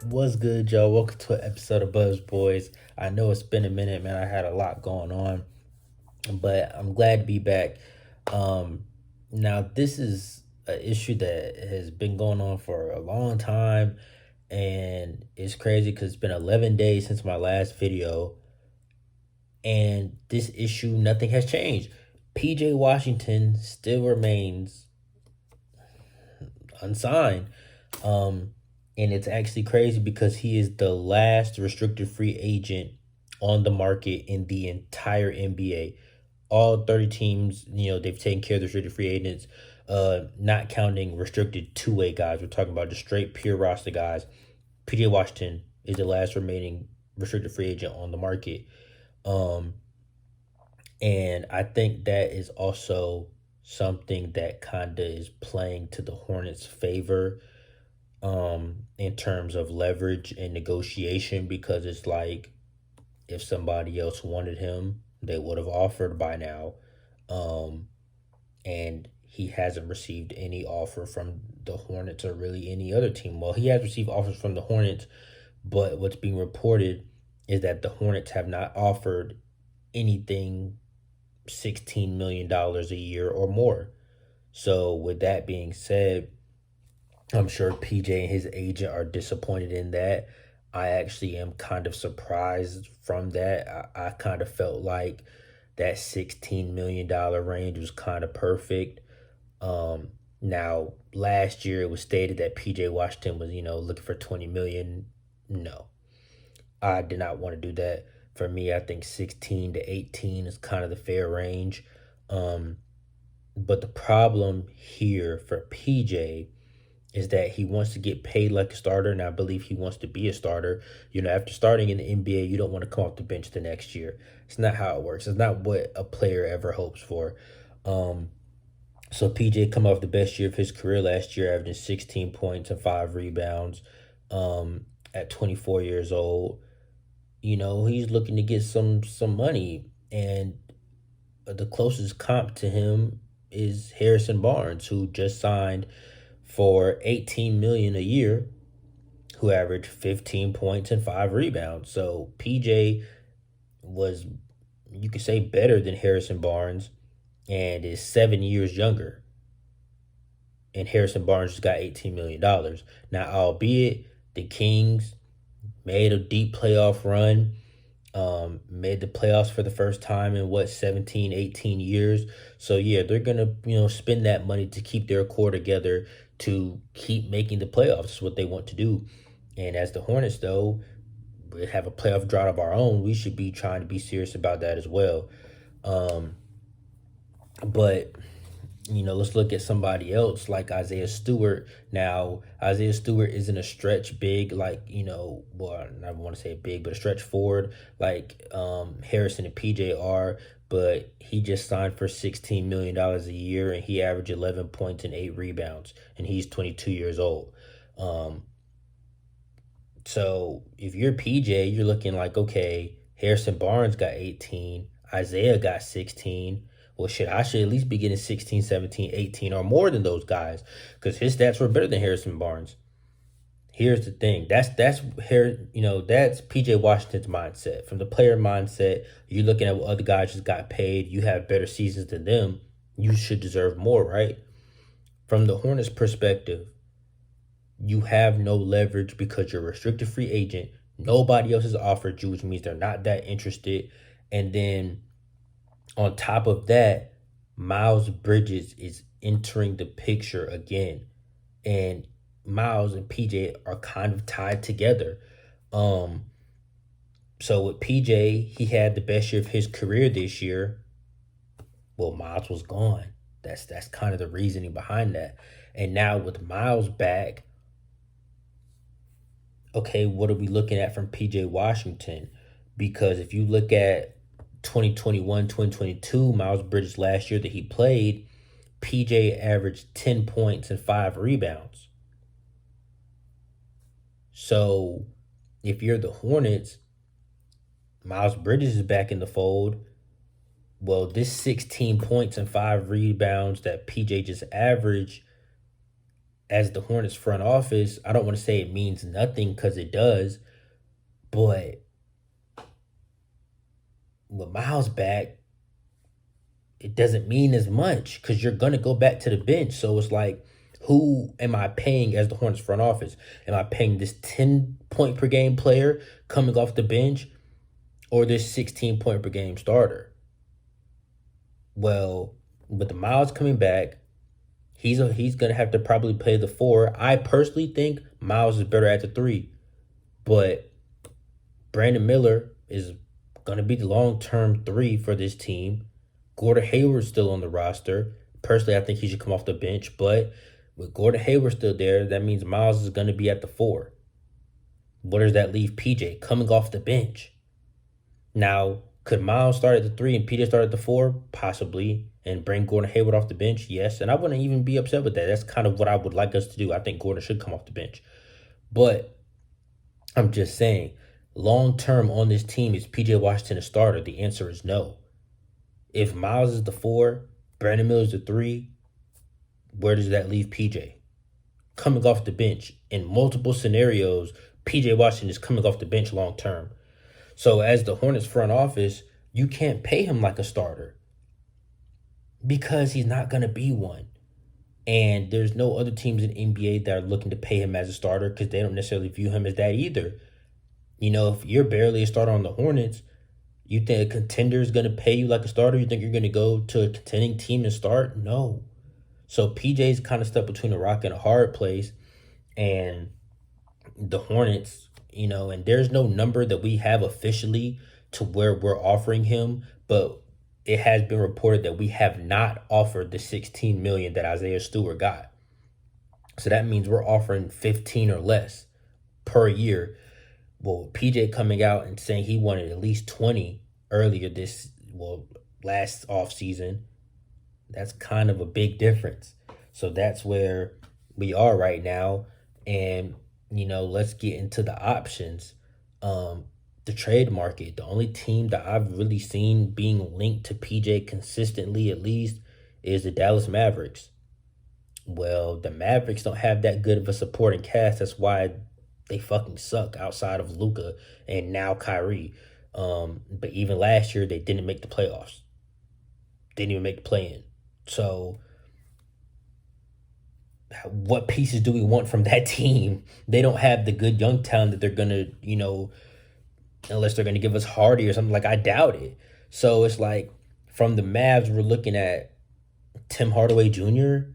What's good, y'all? Welcome to an episode of Buzz Boys. I know it's been a minute, man. I had a lot going on, but I'm glad to be back. Um, Now this is an issue that has been going on for a long time, and it's crazy because it's been 11 days since my last video, and this issue, nothing has changed. PJ Washington still remains unsigned. Um, and it's actually crazy because he is the last restricted free agent on the market in the entire NBA. All 30 teams, they've taken care of the restricted free agents, not counting restricted two-way guys. We're talking about just straight pure roster guys. PJ Washington is the last remaining restricted free agent on the market. Um, and I think that is also something that kind of is playing to the Hornets' favor in terms of leverage and negotiation, because it's like if somebody else wanted him, they would have offered by now. Um and he hasn't received any offer from the Hornets or really any other team. Well, he has received offers from the Hornets, but what's being reported is that the Hornets have not offered anything $16 million dollars a year or more. So with that being said, I'm sure PJ and his agent are disappointed in that. I actually am kind of surprised from that. I kind of felt like that $16 million range was kind of perfect. Now, last year it was stated that PJ Washington was, looking for 20 million. No, I did not want to do that. For me, I think 16 to 18 is kind of the fair range. Um, but the problem here for PJ is that he wants to get paid like a starter, and I believe he wants to be a starter. After starting in the NBA, you don't want to come off the bench the next year. It's not how it works. It's not what a player ever hopes for. Um, so PJ come off the best year of his career last year, averaging 16 points and 5 rebounds at 24 years old. He's looking to get some money, and the closest comp to him is Harrison Barnes, who just signed for 18 million a year, who averaged 15 points and 5 rebounds. So PJ was, you could say, better than Harrison Barnes, and is 7 years younger. And Harrison Barnes just got $18 million. Now, albeit the Kings made a deep playoff run, made the playoffs for the first time in 17, 18 years. So yeah, they're gonna, spend that money to keep their core together, to keep making the playoffs. That's what they want to do. And as the Hornets, though, we have a playoff drought of our own, we should be trying to be serious about that as well. Um, but let's look at somebody else like Isaiah Stewart. Now, Isaiah Stewart isn't a stretch big like, well, I want to say big, but a stretch forward like Harrison and PJ are, but he just signed for $16 million a year, and he averaged 11 points and 8 rebounds, and he's 22 years old. Um, so if you're PJ, you're looking like, okay, Harrison Barnes got 18, Isaiah got 16. Well, shit, I should at least be getting 16, 17, 18, or more than those guys, because his stats were better than Harrison Barnes. Here's the thing. That's PJ Washington's mindset. From the player mindset, you're looking at what other guys just got paid. You have better seasons than them. You should deserve more, right? From the Hornets' perspective, you have no leverage because you're a restricted free agent. Nobody else has offered you, which means they're not that interested. And then on top of that, Miles Bridges is entering the picture again. And Miles and PJ are kind of tied together. Um, so with PJ, he had the best year of his career this year. Well, Miles was gone. That's kind of the reasoning behind that. And now with Miles back, okay, what are we looking at from PJ Washington? Because if you look at 2021, 2022, Miles Bridges last year that he played, PJ averaged 10 points and 5 rebounds. So if you're the Hornets, Miles Bridges is back in the fold. Well, this 16 points and 5 rebounds that PJ just averaged as the Hornets front office, I don't want to say it means nothing because it does, but with Miles back, it doesn't mean as much because you're gonna go back to the bench. So it's like, who am I paying as the Hornets front office? Am I paying this 10 point per game player coming off the bench or this 16 point per game starter? Well, with the Miles coming back, he's gonna have to probably play the four. I personally think Miles is better at the three, but Brandon Miller is gonna be the long term three for this team. Gordon Hayward's still on the roster. Personally, I think he should come off the bench, but with Gordon Hayward still there, that means Miles is gonna be at the four. Where does that leave PJ coming off the bench? Now, could Miles start at the three and PJ start at the four? Possibly. And bring Gordon Hayward off the bench? Yes. And I wouldn't even be upset with that. That's kind of what I would like us to do. I think Gordon should come off the bench. But I'm just saying, long term on this team, is PJ Washington a starter? The answer is no. If Miles is the four, Brandon Miller's the three, where does that leave PJ? Coming off the bench. In multiple scenarios, PJ Washington is coming off the bench long term. So as the Hornets front office, you can't pay him like a starter because he's not going to be one. And there's no other teams in the NBA that are looking to pay him as a starter because they don't necessarily view him as that either. You know, if you're barely a starter on the Hornets, you think a contender is going to pay you like a starter? You think you're going to go to a contending team and start? No. So PJ's kind of stuck between a rock and a hard place. And the Hornets, and there's no number that we have officially to where we're offering him, but it has been reported that we have not offered the $16 million that Isaiah Stewart got. So that means we're offering 15 or less per year. Well, PJ coming out and saying he wanted at least 20 earlier last offseason, that's kind of a big difference. So that's where we are right now. And let's get into the options. The trade market. The only team that I've really seen being linked to PJ consistently, at least, is the Dallas Mavericks. Well, the Mavericks don't have that good of a supporting cast. That's why they fucking suck outside of Luka and now Kyrie. But even last year, they didn't make the playoffs. Didn't even make the play-in. So what pieces do we want from that team? They don't have the good young talent that they're going to, unless they're going to give us Hardy or something. Like, I doubt it. So it's like, from the Mavs, we're looking at Tim Hardaway Jr.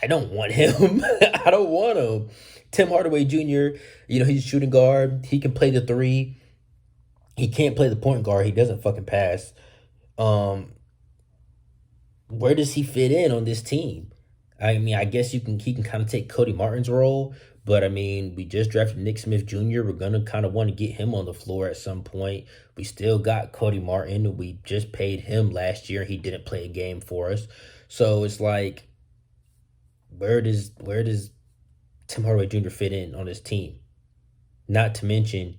I don't want him. I don't want him. Tim Hardaway Jr., he's a shooting guard. He can play the three. He can't play the point guard. He doesn't fucking pass. Where does he fit in on this team? I mean, I guess he can kind of take Cody Martin's role, but I mean, we just drafted Nick Smith Jr. We're gonna kind of want to get him on the floor at some point. We still got Cody Martin. We just paid him last year. He didn't play a game for us, so it's like, where does Tim Hardaway Jr. fit in on this team? Not to mention,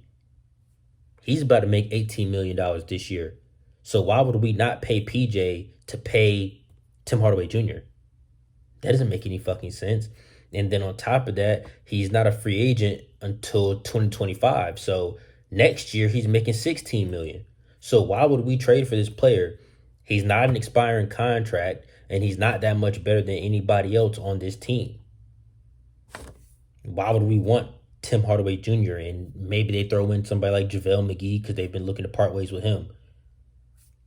he's about to make $18 million this year. So why would we not pay PJ to pay Tim Hardaway Jr.? That doesn't make any fucking sense. And then on top of that, he's not a free agent until 2025. So next year he's making $16 million. So why would we trade for this player? He's not an expiring contract, and he's not that much better than anybody else on this team. Why would we want Tim Hardaway Jr.? And maybe they throw in somebody like JaVale McGee because they've been looking to part ways with him.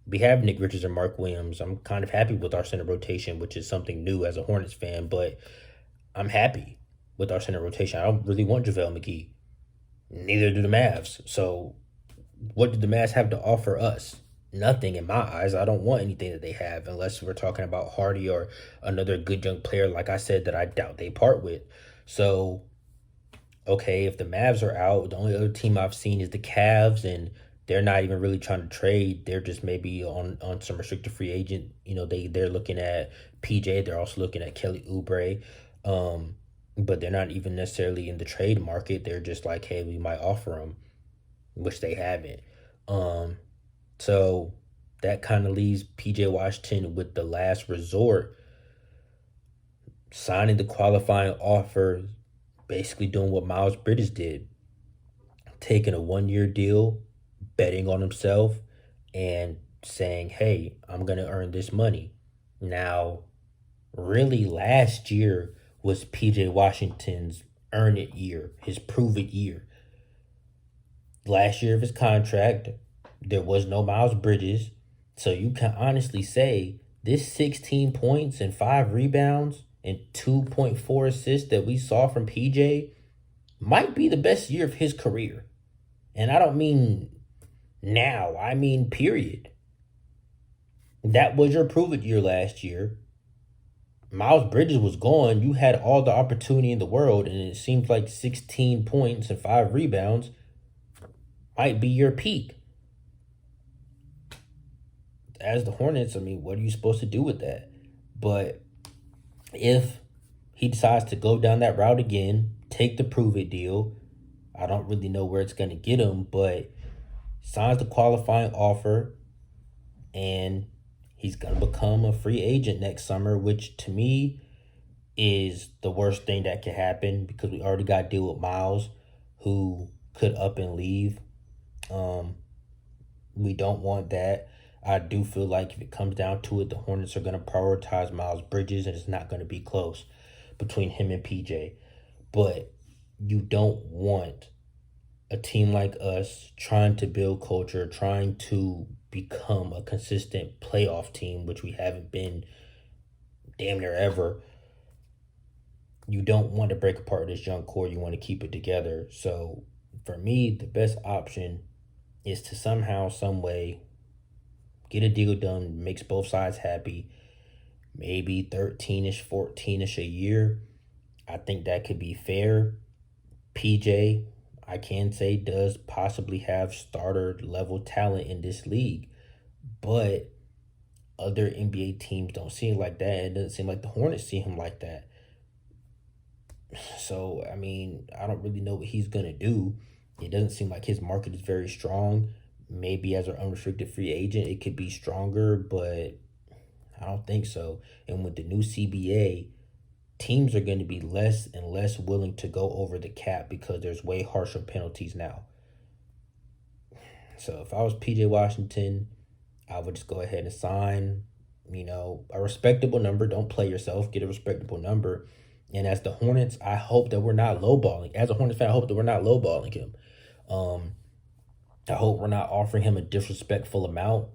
We have Nick Richards and Mark Williams. I'm kind of happy with our center rotation, which is something new as a Hornets fan, but I'm happy with our center rotation. I don't really want JaVale McGee. Neither do the Mavs. So what do the Mavs have to offer us? Nothing in my eyes. I don't want anything that they have unless we're talking about Hardy or another good young player, like I said, that I doubt they part with. So, okay, if the Mavs are out, the only other team I've seen is the Cavs, and they're not even really trying to trade. They're just maybe on some restricted free agent. They're looking at PJ. They're also looking at Kelly Oubre. But they're not even necessarily in the trade market. They're just like, hey, we might offer them, which they haven't. So that kind of leaves PJ Washington with the last resort. signing the qualifying offer, basically doing what Miles Bridges did, taking a 1 year deal, betting on himself, and saying, hey, I'm going to earn this money. Now, really, last year was PJ Washington's earn it year, his prove it year. Last year of his contract, there was no Miles Bridges. So you can honestly say this 16 points and 5 rebounds and 2.4 assists that we saw from PJ might be the best year of his career. And I don't mean now, I mean, period. That was your prove it year last year. Miles Bridges was gone. You had all the opportunity in the world, and it seems like 16 points and 5 rebounds might be your peak. As the Hornets, I mean, what are you supposed to do with that? But if he decides to go down that route again, take the prove it deal, I don't really know where it's going to get him, but signs the qualifying offer, and he's going to become a free agent next summer, which to me is the worst thing that could happen because we already got to deal with Miles, who could up and leave. We don't want that. I do feel like if it comes down to it, the Hornets are going to prioritize Miles Bridges, and it's not going to be close between him and PJ. But you don't want a team like us trying to build culture, trying to become a consistent playoff team, which we haven't been damn near ever. You don't want to break apart this young core. You want to keep it together. So for me, the best option is to somehow, some way, get a deal done, makes both sides happy. Maybe 13-ish, 14-ish a year. I think that could be fair. PJ, I can say, does possibly have starter level talent in this league. But other NBA teams don't see him like that. It doesn't seem like the Hornets see him like that. So, I mean, I don't really know what he's going to do. It doesn't seem like his market is very strong. Maybe as an unrestricted free agent, it could be stronger, but I don't think so. And with the new CBA, teams are going to be less and less willing to go over the cap because there's way harsher penalties now. So if I was PJ Washington, I would just go ahead and sign, a respectable number. Don't play yourself. Get a respectable number. And as the Hornets, I hope that we're not lowballing. As a Hornets fan, I hope that we're not lowballing him. I hope we're not offering him a disrespectful amount.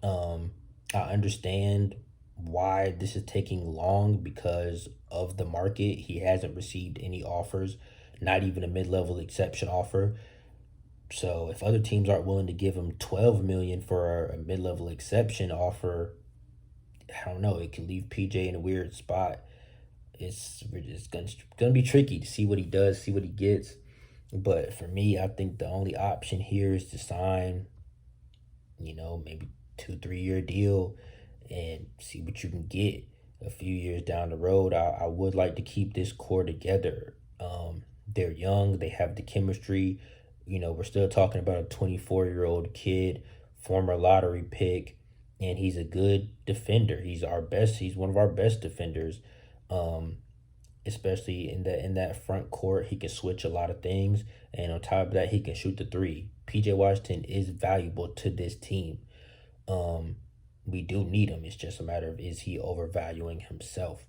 I understand why this is taking long because of the market. He hasn't received any offers, not even a mid-level exception offer. So if other teams aren't willing to give him $12 million for a mid-level exception offer, I don't know. It could leave PJ in a weird spot. It's gonna be tricky to see what he does, see what he gets. But for me, I think the only option here is to sign, maybe 2-3 year deal and see what you can get a few years down the road. I would like to keep this core together. They're young, they have the chemistry. We're still talking about a 24-year-old kid, former lottery pick, and he's a good defender. He's one of our best defenders. Especially in that front court, he can switch a lot of things, and on top of that, he can shoot the three. PJ Washington is valuable to this team. We do need him. It's just a matter of, is he overvaluing himself?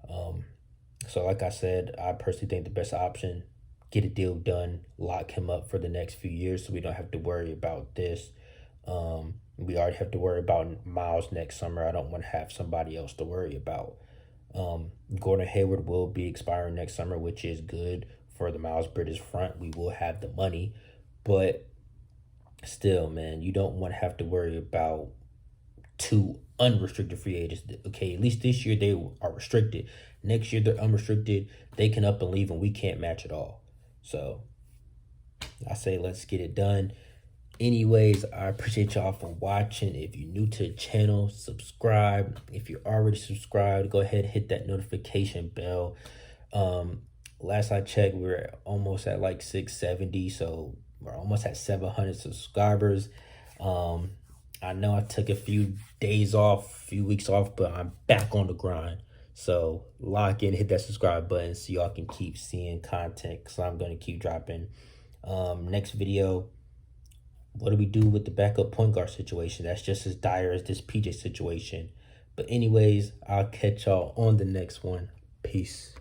So like I said, I personally think the best option, get a deal done, lock him up for the next few years so we don't have to worry about this. We already have to worry about Miles next summer. I don't want to have somebody else to worry about. Gordon Hayward will be expiring next summer, which is good for the Miles Bridges front. We will have the money, but still, man, you don't want to have to worry about two unrestricted free agents. Okay, at least this year they are restricted. Next year they're unrestricted. They can up and leave, and we can't match at all. So I say let's get it done. Anyways, I appreciate y'all for watching. If you're new to the channel, subscribe. If you're already subscribed, go ahead and hit that notification bell. Last I checked, we were almost at like 670, so we're almost at 700 subscribers. I know I took a few days off, a few weeks off, but I'm back on the grind. So lock in, hit that subscribe button so y'all can keep seeing content, because I'm going to keep dropping. Next video, what do we do with the backup point guard situation? That's just as dire as this PJ situation. But anyways, I'll catch y'all on the next one. Peace.